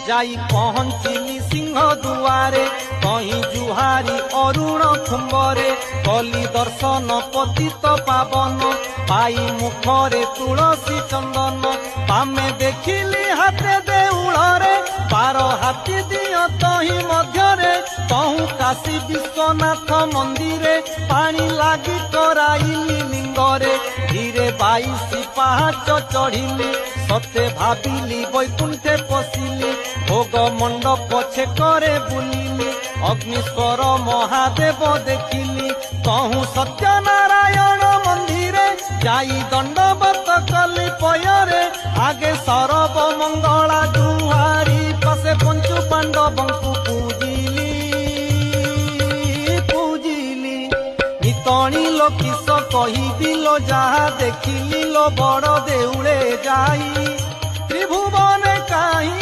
যাই পহଞ୍ଚିଲି সিংহ দুয়ারে কহি জুহারি অরুণ খুম্বরে কলি দর্শন পতিত পাবন পাই মুখরে তুলসী চন্দন পামে দেখিলি হাতে দেউଳରେ বার হাতী দিଅ তহি ମଧ୍ୟରେ কহু কাশী বিশ্বনাথ মন্দিরে পানি লাগি কৰাইলি লিঙ্গরে ধীরে 22 পাহাচ চढ़िली সতে ভাবিলি বৈকুণ্ঠে পশিলি ভোগ মণ্ডপ ছেকরে বুলিলি অগ্নিশ্বর মহাদেব দেখিলি কহু সত্যনারায়ণ মন্দিরে যাই দণ্ডবত কলি পୟରେ আগে সরব মঙ্গলা জুহারি পাশে পঞ্চু পাণ্ডবଙ୍କୁ ପୂଜିଲି নিতণী লোকিস কহিদিল যাহা দেখিলি লো বড় দেউলে যাই ত্রিভুবনে কাহি